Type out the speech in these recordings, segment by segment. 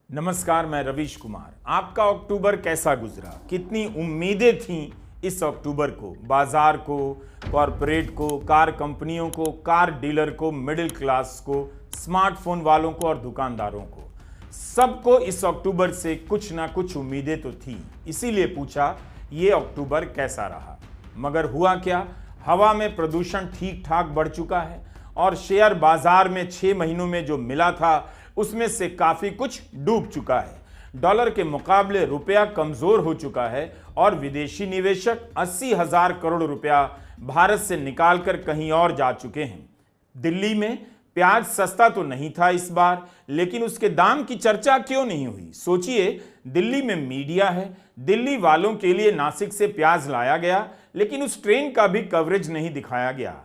नमस्कार, मैं रवीश कुमार। आपका अक्टूबर कैसा गुजरा? कितनी उम्मीदें थीं इस अक्टूबर को? बाजार को, कॉरपोरेट को, कार कंपनियों को, कार डीलर को, मिडिल क्लास को, स्मार्टफोन वालों को और दुकानदारों को, सबको इस अक्टूबर से कुछ ना कुछ उम्मीदें तो थी। इसीलिए पूछा ये अक्टूबर कैसा रहा। मगर हुआ क्या? हवा में प्रदूषण ठीक ठाक बढ़ चुका है और शेयर बाजार में 6 महीनों में जो मिला था उसमें से काफी कुछ डूब चुका है। डॉलर के मुकाबले रुपया कमजोर हो चुका है और विदेशी निवेशक 80,000 करोड़ रुपया भारत से निकालकर कहीं और जा चुके हैं। दिल्ली में प्याज सस्ता तो नहीं था इस बार, लेकिन उसके दाम की चर्चा क्यों नहीं हुई? सोचिए, दिल्ली में मीडिया है, दिल्ली वालों के लिए नासिक से प्याज लाया गया, लेकिन उस ट्रेन का भी कवरेज नहीं दिखाया गया।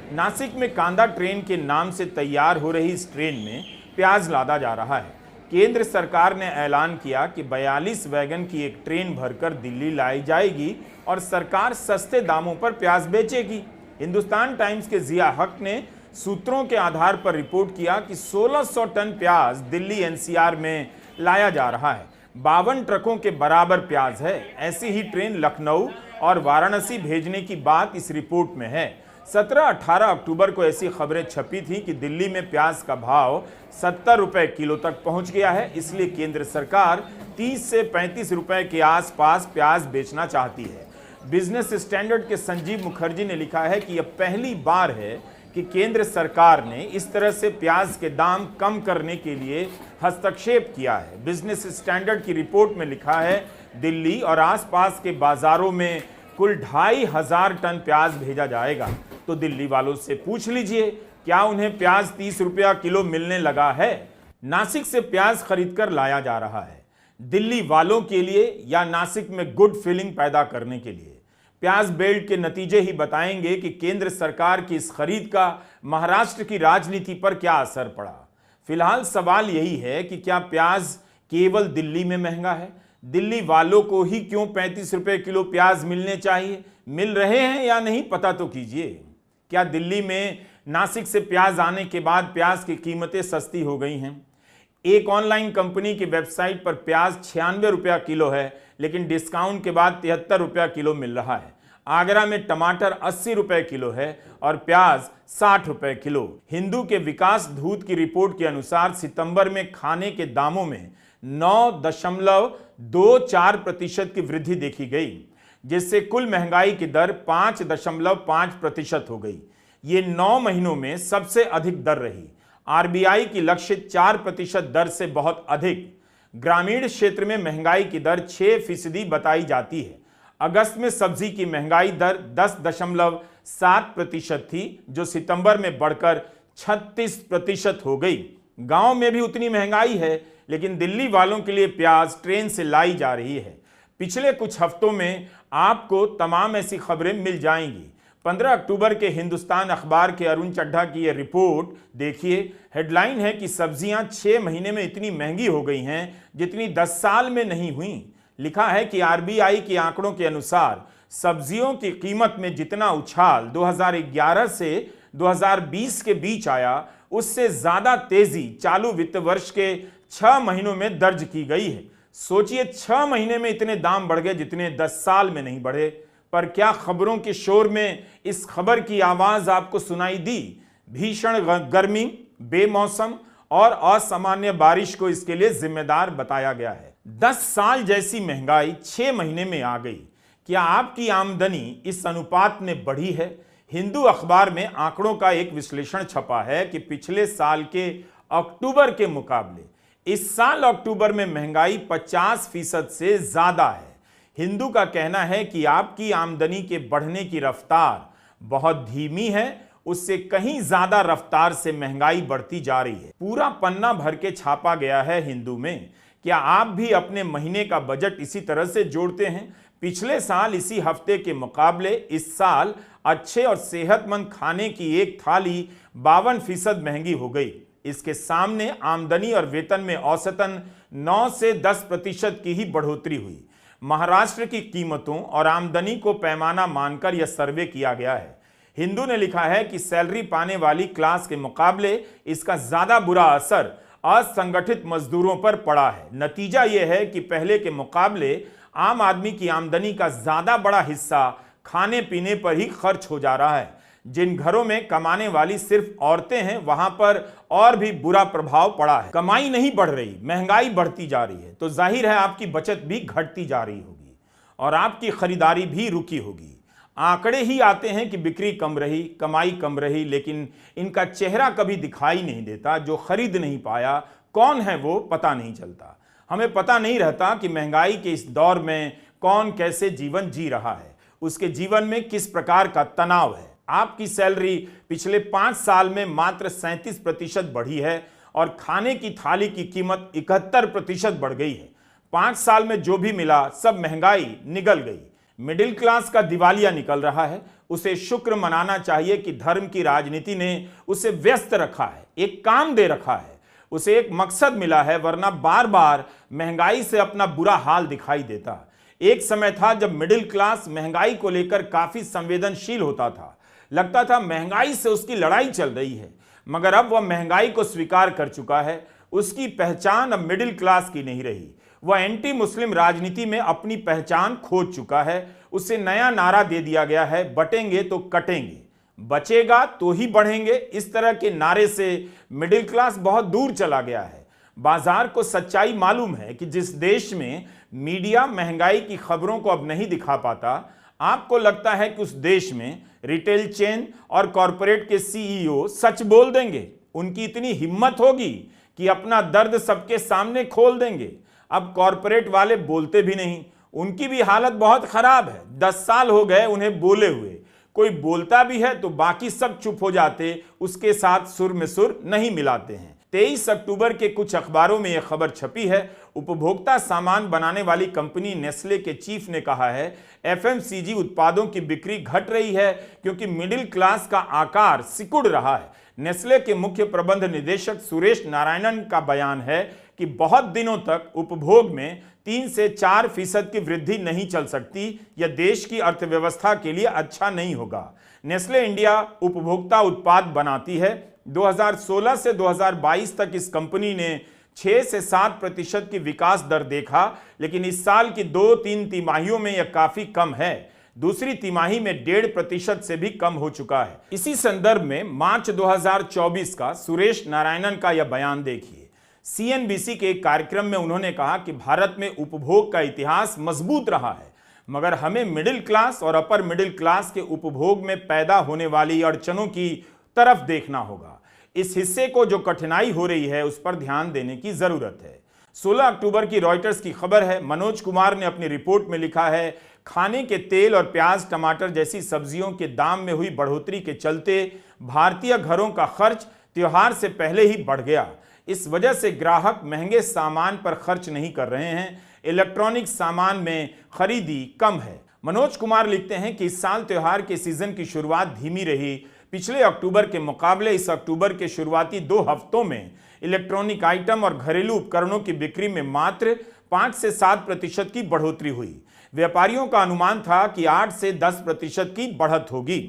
नासिक में कांदा ट्रेन के नाम से तैयार हो रही इस ट्रेन में प्याज लादा जा रहा है। केंद्र सरकार ने ऐलान किया कि 42 वैगन की एक ट्रेन भरकर दिल्ली लाई जाएगी और सरकार सस्ते दामों पर प्याज बेचेगी। हिंदुस्तान टाइम्स के जिया हक ने सूत्रों के आधार पर रिपोर्ट किया कि 1600 टन प्याज दिल्ली एनसीआर में लाया जा रहा है। 52 ट्रकों के बराबर प्याज है। ऐसी ही ट्रेन लखनऊ और वाराणसी भेजने की बात इस रिपोर्ट में है। 17-18 अक्टूबर को ऐसी खबरें छपी थी कि दिल्ली में प्याज का भाव 70 रुपए किलो तक पहुंच गया है। इसलिए केंद्र सरकार 30 से 35 रुपए के आसपास प्याज बेचना चाहती है। बिजनेस स्टैंडर्ड के संजीव मुखर्जी ने लिखा है कि यह पहली बार है कि केंद्र सरकार ने इस तरह से प्याज के दाम कम करने के लिए हस्तक्षेप किया है। बिजनेस स्टैंडर्ड की रिपोर्ट में लिखा है, दिल्ली और आसपास के बाजारों में कुल 2,500 टन प्याज भेजा जाएगा। तो दिल्ली वालों से पूछ लीजिए, क्या उन्हें प्याज 30 रुपया किलो मिलने लगा है? नासिक से प्याज खरीदकर लाया जा रहा है दिल्ली वालों के लिए या नासिक में गुड फीलिंग पैदा करने के लिए? प्याज बेल्ट के नतीजे ही बताएंगे कि केंद्र सरकार की इस खरीद का महाराष्ट्र की राजनीति पर क्या असर पड़ा। फिलहाल सवाल यही है कि क्या प्याज केवल दिल्ली में महंगा है? दिल्ली वालों को ही क्यों 35 रुपए किलो प्याज मिलने चाहिए? मिल रहे हैं या नहीं, पता तो कीजिए। क्या दिल्ली में नासिक से प्याज आने के बाद प्याज की कीमतें सस्ती हो गई हैं? एक ऑनलाइन कंपनी की वेबसाइट पर प्याज 96 रुपया किलो है, लेकिन डिस्काउंट के बाद 73 रुपया किलो मिल रहा है। आगरा में टमाटर 80 रुपए किलो है और प्याज 60 रुपए किलो। हिंदू के विकास धूत की रिपोर्ट के अनुसार सितंबर में खाने के दामों में 9.24% की वृद्धि देखी गई, जिससे कुल महंगाई की दर 5.5% हो गई। ये 9 महीनों में सबसे अधिक दर रही। आरबीआई की लक्षित 4% दर से बहुत अधिक। ग्रामीण क्षेत्र में महंगाई की दर 6% बताई जाती है। अगस्त में सब्जी की महंगाई दर 10.7% थी, जो सितंबर में बढ़कर 36% हो गई। गांव में भी उतनी महंगाई है, लेकिन दिल्ली वालों के लिए प्याज ट्रेन से लाई जा रही है। पिछले कुछ हफ्तों में आपको तमाम ऐसी खबरें मिल जाएंगी। 15 अक्टूबर के हिंदुस्तान अखबार के अरुण चड्ढा की यह रिपोर्ट देखिए। हेडलाइन है कि सब्जियां 6 महीने में इतनी महंगी हो गई हैं जितनी 10 साल में नहीं हुई। लिखा है कि आरबीआई के आंकड़ों के अनुसार सब्जियों की कीमत में जितना उछाल 2011 से 2020 के बीच आया, उससे ज्यादा तेजी चालू वित्त वर्ष के 6 महीनों में दर्ज की गई है। सोचिए, 6 महीने में इतने दाम बढ़ गए जितने 10 साल में नहीं बढ़े। पर क्या खबरों के शोर में इस खबर की आवाज आपको सुनाई दी? भीषण गर्मी, बेमौसम और असामान्य बारिश को इसके लिए जिम्मेदार बताया गया है। 10 साल जैसी महंगाई 6 महीने में आ गई। क्या आपकी आमदनी इस अनुपात में बढ़ी है? हिंदू अखबार में आंकड़ों का एक विश्लेषण छपा है कि पिछले साल के अक्टूबर के मुकाबले इस साल अक्टूबर में महंगाई 50% से ज्यादा है। हिंदू का कहना है कि आपकी आमदनी के बढ़ने की रफ्तार बहुत धीमी है, उससे कहीं ज्यादा रफ्तार से महंगाई बढ़ती जा रही है। पूरा पन्ना भर के छापा गया है हिंदू में। क्या आप भी अपने महीने का बजट इसी तरह से जोड़ते हैं? पिछले साल इसी हफ्ते के मुकाबले इस साल अच्छे और सेहतमंद खाने की एक थाली 52% महंगी हो गई। इसके सामने आमदनी और वेतन में औसतन 9 से 10% की ही बढ़ोतरी हुई। महाराष्ट्र की कीमतों और आमदनी को पैमाना मानकर यह सर्वे किया गया है। हिंदू ने लिखा है कि सैलरी पाने वाली क्लास के मुकाबले इसका ज्यादा बुरा असर असंगठित मजदूरों पर पड़ा है। नतीजा यह है कि पहले के मुकाबले आम आदमी की आमदनी का ज्यादा बड़ा हिस्सा खाने पीने पर ही खर्च हो जा रहा है। जिन घरों में कमाने वाली सिर्फ औरतें हैं, वहां पर और भी बुरा प्रभाव पड़ा है। कमाई नहीं बढ़ रही, महंगाई बढ़ती जा रही है, तो जाहिर है आपकी बचत भी घटती जा रही होगी और आपकी खरीदारी भी रुकी होगी। आंकड़े ही आते हैं कि बिक्री कम रही, कमाई कम रही, लेकिन इनका चेहरा कभी दिखाई नहीं देता। जो खरीद नहीं पाया, कौन है वो पता नहीं चलता। हमें पता नहीं रहता कि महंगाई के इस दौर में कौन कैसे जीवन जी रहा है, उसके जीवन में किस प्रकार का तनाव है। आपकी सैलरी पिछले 5 साल में मात्र 37% बढ़ी है और खाने की थाली की कीमत 71% बढ़ गई है। 5 साल में जो भी मिला सब महंगाई निगल गई। मिडिल क्लास का दिवालिया निकल रहा है। उसे शुक्र मनाना चाहिए कि धर्म की राजनीति ने उसे व्यस्त रखा है, एक काम दे रखा है, उसे एक मकसद मिला है, वरना बार बार महंगाई से अपना बुरा हाल दिखाई देता। एक समय था जब मिडिल क्लास महंगाई को लेकर काफी संवेदनशील होता था। लगता था महंगाई से उसकी लड़ाई चल रही है, मगर अब वह महंगाई को स्वीकार कर चुका है। उसकी पहचान अब मिडिल क्लास की नहीं रही। वह एंटी मुस्लिम राजनीति में अपनी पहचान खोज चुका है। उसे नया नारा दे दिया गया है, बटेंगे तो कटेंगे, बचेगा तो ही बढ़ेंगे। इस तरह के नारे से मिडिल क्लास बहुत दूर चला गया है। बाजार को सच्चाई मालूम है कि जिस देश में मीडिया महंगाई की खबरों को अब नहीं दिखा पाता, आपको लगता है कि उस देश में रिटेल चेन और कॉरपोरेट के सीईओ सच बोल देंगे? उनकी इतनी हिम्मत होगी कि अपना दर्द सबके सामने खोल देंगे? अब कॉरपोरेट वाले बोलते भी नहीं, उनकी भी हालत बहुत खराब है। 10 साल हो गए उन्हें बोले हुए। कोई बोलता भी है तो बाकी सब चुप हो जाते, उसके साथ सुर में सुर नहीं मिलाते हैं। 23 अक्टूबर के कुछ अखबारों में यह खबर छपी है। उपभोक्ता सामान बनाने वाली कंपनी नेस्ले के चीफ ने कहा है, एफएमसीजी उत्पादों की बिक्री घट रही है क्योंकि मिडिल क्लास का आकार सिकुड़ रहा है। नेस्ले के मुख्य प्रबंध निदेशक सुरेश नारायणन का बयान है कि बहुत दिनों तक उपभोग में 3 से 4% की वृद्धि नहीं चल सकती। यह देश की अर्थव्यवस्था के लिए अच्छा नहीं होगा। नेस्ले इंडिया उपभोक्ता उत्पाद बनाती है। 2016 से 2022 तक इस कंपनी ने 6 से 7% की विकास दर देखा, लेकिन इस साल की 2-3 तिमाहियों में यह काफी कम है। दूसरी तिमाही में 1.5% से भी कम हो चुका है। इसी संदर्भ में मार्च 2024 का सुरेश नारायणन का यह बयान देखिए। सीएनबीसी के एक कार्यक्रम में उन्होंने कहा कि भारत में उपभोग का इतिहास मजबूत रहा है, मगर हमें मिडिल क्लास और अपर मिडिल क्लास के उपभोग में पैदा होने वाली अड़चनों की तरफ देखना होगा। इस हिस्से को जो कठिनाई हो रही है उस पर ध्यान देने की जरूरत है। 16 अक्टूबर की रॉयटर्स की खबर है। मनोज कुमार ने अपनी रिपोर्ट में लिखा है, खाने के तेल और प्याज टमाटर जैसी सब्जियों के दाम में हुई बढ़ोतरी के चलते भारतीय घरों का खर्च त्योहार से पहले ही बढ़ गया। इस वजह से ग्राहक महंगे सामान पर खर्च नहीं कर रहे हैं। इलेक्ट्रॉनिक सामान में खरीदी कम है। मनोज कुमार लिखते हैं कि इस साल त्योहार के सीजन की शुरुआत धीमी रही। पिछले अक्टूबर के मुकाबले इस अक्टूबर के शुरुआती 2 हफ्तों में इलेक्ट्रॉनिक आइटम और घरेलू उपकरणों की बिक्री में मात्र 5 से 7% की बढ़ोतरी हुई। व्यापारियों का अनुमान था कि 8 से 10% की बढ़त होगी।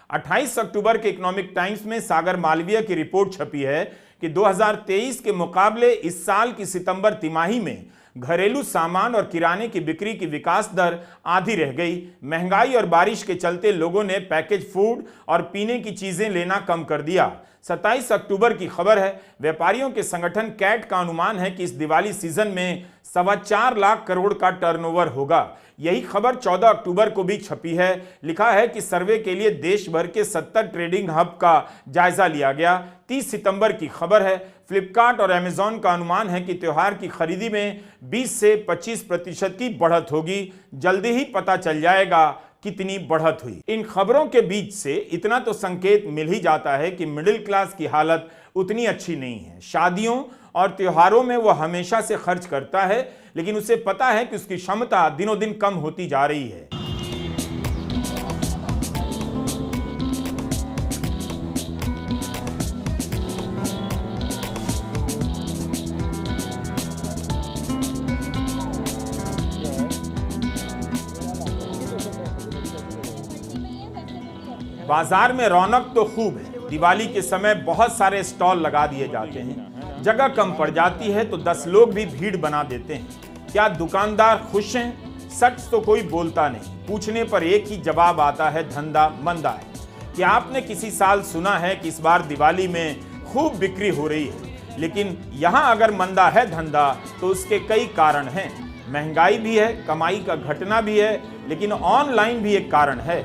28 अक्टूबर के इकोनॉमिक टाइम्स में सागर मालवीय की रिपोर्ट छपी है कि 2023 के मुकाबले इस साल की सितंबर तिमाही में घरेलू सामान और किराने की बिक्री की विकास दर आधी रह गई। महंगाई और बारिश के चलते लोगों ने पैकेज फूड और पीने की चीजें लेना कम कर दिया। 27 अक्टूबर की खबर है। व्यापारियों के संगठन कैट का अनुमान है कि इस दिवाली सीजन में 4.25 लाख करोड़ का टर्नओवर होगा। यही खबर 14 अक्टूबर को भी छपी है। लिखा है कि सर्वे के लिए देश भर के 70 ट्रेडिंग हब का जायजा लिया गया। 30 सितंबर की खबर है। फ्लिपकार्ट और अमेजॉन का अनुमान है कि त्योहार की खरीदी में 20 से 25% की बढ़त होगी। जल्दी ही पता चल जाएगा कितनी बढ़त हुई। इन खबरों के बीच से इतना तो संकेत मिल ही जाता है कि मिडिल क्लास की हालत उतनी अच्छी नहीं है। शादियों और त्योहारों में वह हमेशा से खर्च करता है, लेकिन उसे पता है कि उसकी क्षमता दिनों दिन कम होती जा रही है। बाजार में रौनक तो खूब है। दिवाली के समय बहुत सारे स्टॉल लगा दिए जाते हैं। जगह कम पड़ जाती है तो 10 लोग भी भीड़ बना देते हैं। क्या दुकानदार खुश हैं? सच तो कोई बोलता नहीं। पूछने पर एक ही जवाब आता है, धंधा मंदा है। क्या आपने किसी साल सुना है कि इस बार दिवाली में खूब बिक्री हो रही है? लेकिन यहां अगर मंदा है धंधा तो उसके कई कारण हैं। महंगाई भी है, कमाई का घटना भी है, लेकिन ऑनलाइन भी एक कारण है।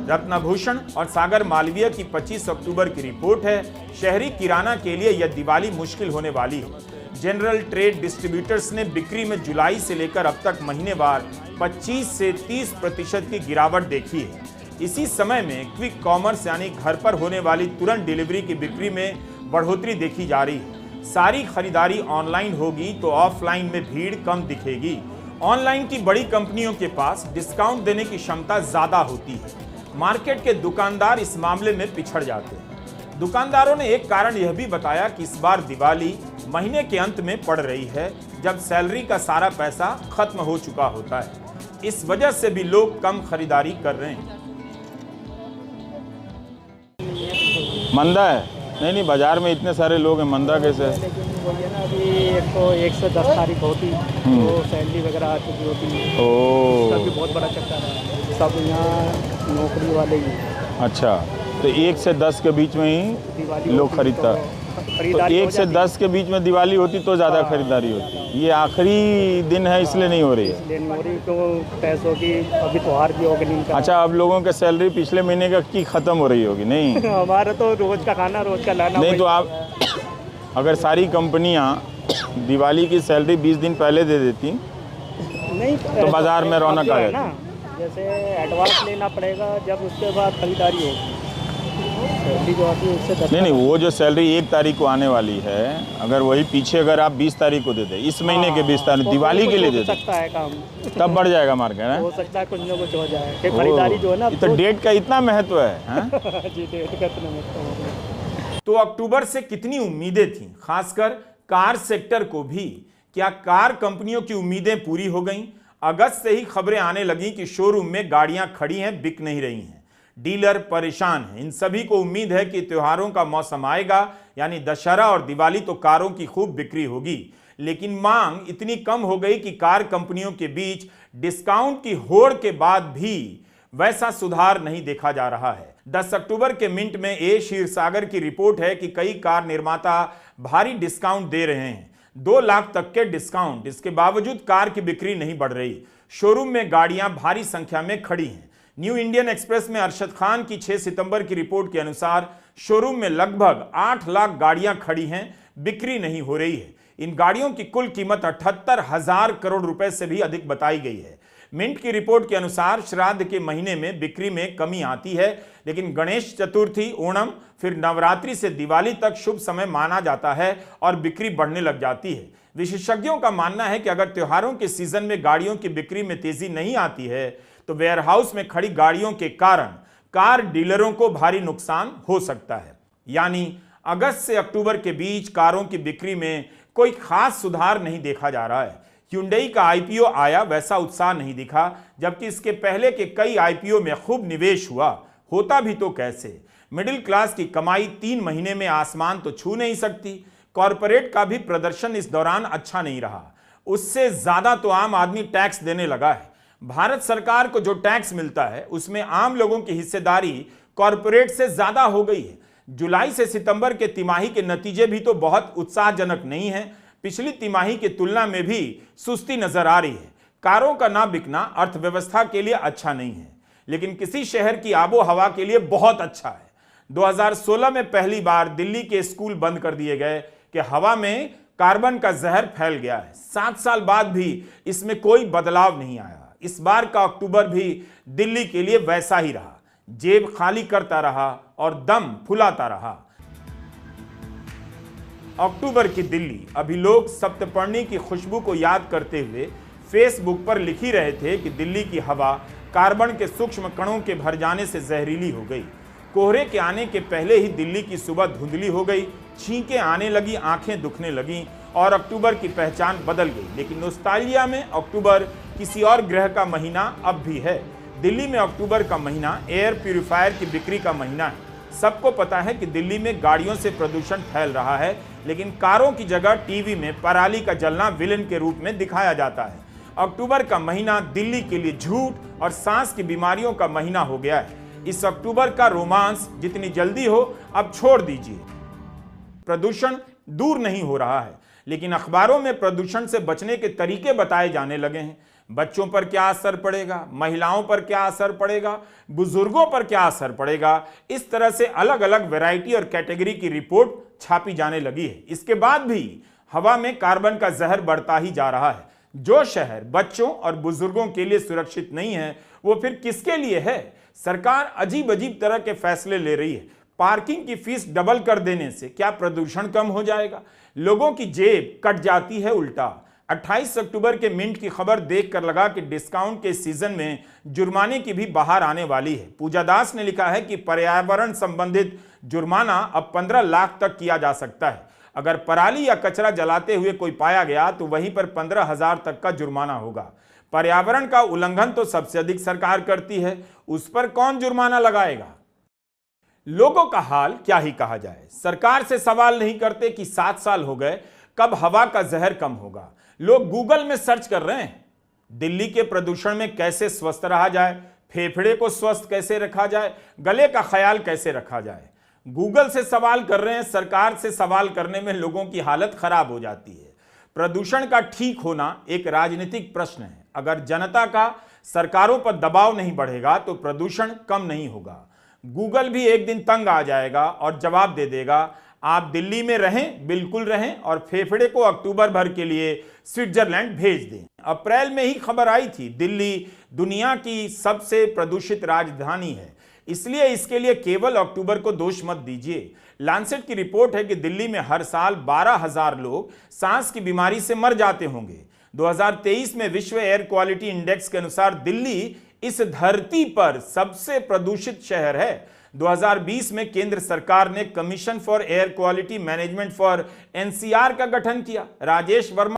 रत्नभूषण और सागर मालवीय की 25 अक्टूबर की रिपोर्ट है। शहरी किराना के लिए यह दिवाली मुश्किल होने वाली है। जनरल ट्रेड डिस्ट्रीब्यूटर्स ने बिक्री में जुलाई से लेकर अब तक महीनेवार 25 से 30% की गिरावट देखी है। इसी समय में क्विक कॉमर्स यानी घर पर होने वाली तुरंत डिलीवरी की बिक्री में बढ़ोतरी देखी जा रही है। सारी खरीदारी ऑनलाइन होगी तो ऑफलाइन में भीड़ कम दिखेगी। ऑनलाइन की बड़ी कंपनियों के पास डिस्काउंट देने की क्षमता ज्यादा होती है। मार्केट के दुकानदार इस मामले में पिछड़ जाते हैं। दुकानदारों ने एक कारण यह भी बताया कि इस बार दिवाली महीने के अंत में पड़ रही है, जब सैलरी का सारा पैसा खत्म हो चुका होता है। इस वजह से भी लोग कम खरीदारी कर रहे हैं। मंदा है? नहीं, बाजार में इतने सारे लोग हैं, मंदा कैसे है? लेकिन वो ये ना अभी एक तो 1 से 10 तारीख होती तो सैलरी वगैरह आ चुकी होती है। उसका भी बहुत बड़ा चक्कर है। सब यहाँ नौकरी वाले ही। अच्छा, तो 1 से 10 के बीच में ही लोग खरीदता। तो 1 से 10 के बीच में दिवाली होती तो ज़्यादा खरीदारी होती। ये आखिरी दिन है इसलिए नहीं हो रही है। इसलिए नहीं हो रही तो पैसों की अभी त्योहार भी होगी नहीं। अच्छा, अब लोगों की सैलरी पिछले महीने की ख़त्म हो रही होगी नहीं? हमारा तो रोज का खाना रोज का लाना। नहीं तो आप अगर सारी कंपनियां दिवाली की सैलरी 20 दिन पहले दे देती नहीं तो बाजार में रौनक आ जाती। जैसे एडवांस लेना पड़ेगा, जब उसके बाद खरीदारी होगी। सैलरी जो आती है उससे 10। नहीं, वो जो सैलरी 1 तारीख को आने वाली है, अगर वही पीछे अगर आप 20 तारीख को दे दे, इस महीने के 20 तारीख दिवाली के लिए दे दे, सकता है काम, तब बढ़ जाएगा मार्केट है। हो सकता है कुछ ना कुछ हो जाए कि खरीदारी जो है ना। तो डेट का इतना महत्व है। जी, डेट का इतना महत्व है। तो अक्टूबर से कितनी उम्मीदें थीं, खासकर कार सेक्टर को भी? क्या कार कंपनियों की उम्मीदें पूरी हो गईं? अगस्त से ही खबरें आने लगी कि शोरूम में गाड़ियां खड़ी हैं, बिक नहीं रही हैं। डीलर परेशान हैं। इन सभी को उम्मीद है कि त्योहारों का मौसम आएगा, यानी दशहरा और दिवाली, तो कारों की खूब बिक्री होगी। लेकिन मांग इतनी कम हो गई कि कार कंपनियों के बीच डिस्काउंट की होड़ के बाद भी वैसा सुधार नहीं देखा जा रहा है। 10 अक्टूबर के मिंट में क्षीरसागर की रिपोर्ट है कि कई कार निर्माता भारी डिस्काउंट दे रहे हैं, 2 लाख तक के डिस्काउंट। इसके बावजूद कार की बिक्री नहीं बढ़ रही। शोरूम में गाड़ियां भारी संख्या में खड़ी हैं। न्यू इंडियन एक्सप्रेस में अरशद खान की 6 सितंबर की रिपोर्ट के अनुसार शोरूम में लगभग 8 लाख गाड़ियां खड़ी हैं, बिक्री नहीं हो रही है। इन गाड़ियों की कुल कीमत 78,000 करोड़ रुपए से भी अधिक बताई गई है। मिंट की रिपोर्ट के अनुसार श्राद्ध के महीने में बिक्री में कमी आती है, लेकिन गणेश चतुर्थी, ओणम, फिर नवरात्रि से दिवाली तक शुभ समय माना जाता है और बिक्री बढ़ने लग जाती है। विशेषज्ञों का मानना है कि अगर त्योहारों के सीजन में गाड़ियों की बिक्री में तेजी नहीं आती है तो वेयरहाउस में खड़ी गाड़ियों के कारण कार डीलरों को भारी नुकसान हो सकता है। यानी अगस्त से अक्टूबर के बीच कारों की बिक्री में कोई खास सुधार नहीं देखा जा रहा है। Hyundai का आईपीओ आया, वैसा उत्साह नहीं दिखा, जबकि इसके पहले के कई आईपीओ में खूब निवेश हुआ। होता भी तो कैसे? मिडिल क्लास की कमाई 3 महीने में आसमान तो छू नहीं सकती। कॉरपोरेट का भी प्रदर्शन इस दौरान अच्छा नहीं रहा। उससे ज्यादा तो आम आदमी टैक्स देने लगा है। भारत सरकार को जो टैक्स मिलता है उसमें आम लोगों की हिस्सेदारी कॉरपोरेट से ज्यादा हो गई है। जुलाई से सितंबर के तिमाही के नतीजे भी तो बहुत उत्साहजनक नहीं है। पिछली तिमाही की तुलना में भी सुस्ती नजर आ रही है। कारों का ना बिकना अर्थव्यवस्था के लिए अच्छा नहीं है, लेकिन किसी शहर की आबो हवा के लिए बहुत अच्छा है। 2016 में पहली बार दिल्ली के स्कूल बंद कर दिए गए कि हवा में कार्बन का जहर फैल गया है। 7 साल बाद भी इसमें कोई बदलाव नहीं आया। इस बार का अक्टूबर भी दिल्ली के लिए वैसा ही रहा, जेब खाली करता रहा और दम फुलाता रहा। अक्टूबर की दिल्ली। अभी लोग सप्तपर्णी की खुशबू को याद करते हुए फेसबुक पर लिख ही रहे थे कि दिल्ली की हवा कार्बन के सूक्ष्म कणों के भर जाने से जहरीली हो गई। कोहरे के आने के पहले ही दिल्ली की सुबह धुंधली हो गई, छींकें आने लगी, आंखें दुखने लगीं और अक्टूबर की पहचान बदल गई। लेकिन नोस्टाल्जिया में अक्टूबर किसी और ग्रह का महीना अब भी है। दिल्ली में अक्टूबर का महीना एयर प्यूरिफायर की बिक्री का महीना है। सबको पता है कि दिल्ली में गाड़ियों से प्रदूषण फैल रहा है, लेकिन कारों की जगह टीवी में पराली का जलना विलेन के रूप में दिखाया जाता है। अक्टूबर का महीना दिल्ली के लिए झूठ और सांस की बीमारियों का महीना हो गया है। इस अक्टूबर का रोमांस जितनी जल्दी हो अब छोड़ दीजिए। प्रदूषण दूर नहीं हो रहा है, लेकिन अखबारों में प्रदूषण से बचने के तरीके बताए जाने लगे हैं। बच्चों पर क्या असर पड़ेगा, महिलाओं पर क्या असर पड़ेगा, बुजुर्गों पर क्या असर पड़ेगा, इस तरह से अलग अलग वैरायटी और कैटेगरी की रिपोर्ट छापी जाने लगी है। इसके बाद भी हवा में कार्बन का जहर बढ़ता ही जा रहा है। जो शहर बच्चों और बुजुर्गों के लिए सुरक्षित नहीं है, वो फिर किसके लिए है? सरकार अजीब अजीब तरह के फैसले ले रही है। पार्किंग की फीस डबल कर देने से क्या प्रदूषण कम हो जाएगा? लोगों की जेब कट जाती है उल्टा। 28 अक्टूबर के मिंट की खबर देखकर लगा कि डिस्काउंट के सीजन में जुर्माने की भी बाहर आने वाली है। पूजा दास ने लिखा है कि पर्यावरण संबंधित जुर्माना अब 15 लाख तक किया जा सकता है। अगर पराली या कचरा जलाते हुए कोई पाया गया तो वहीं पर 15,000 तक का जुर्माना होगा। पर्यावरण का उल्लंघन तो सबसे अधिक सरकार करती है, उस पर कौन जुर्माना लगाएगा? लोगों का हाल क्या ही कहा जाए। सरकार से सवाल नहीं करते कि 7 साल हो गए, कब हवा का जहर कम होगा। लोग गूगल में सर्च कर रहे हैं दिल्ली के प्रदूषण में कैसे स्वस्थ रहा जाए, फेफड़े को स्वस्थ कैसे रखा जाए, गले का ख्याल कैसे रखा जाए। गूगल से सवाल कर रहे हैं। सरकार से सवाल करने में लोगों की हालत खराब हो जाती है। प्रदूषण का ठीक होना एक राजनीतिक प्रश्न है। अगर जनता का सरकारों पर दबाव नहीं बढ़ेगा तो प्रदूषण कम नहीं होगा। गूगल भी एक दिन तंग आ जाएगा और जवाब दे देगा, आप दिल्ली में रहें, बिल्कुल रहें, और फेफड़े को अक्टूबर भर के लिए स्विट्जरलैंड भेज दें। अप्रैल में ही खबर आई थी, दिल्ली दुनिया की सबसे प्रदूषित राजधानी है, इसलिए इसके लिए केवल अक्टूबर को दोष मत दीजिए। लांसेट की रिपोर्ट है कि दिल्ली में हर साल 12,000 लोग सांस की बीमारी से मर जाते होंगे। 2023 में विश्व एयर क्वालिटी इंडेक्स के अनुसार दिल्ली इस धरती पर सबसे प्रदूषित शहर है। 2020 में केंद्र सरकार ने commission for air quality management for NCR का गठन किया। राजेश वर्मा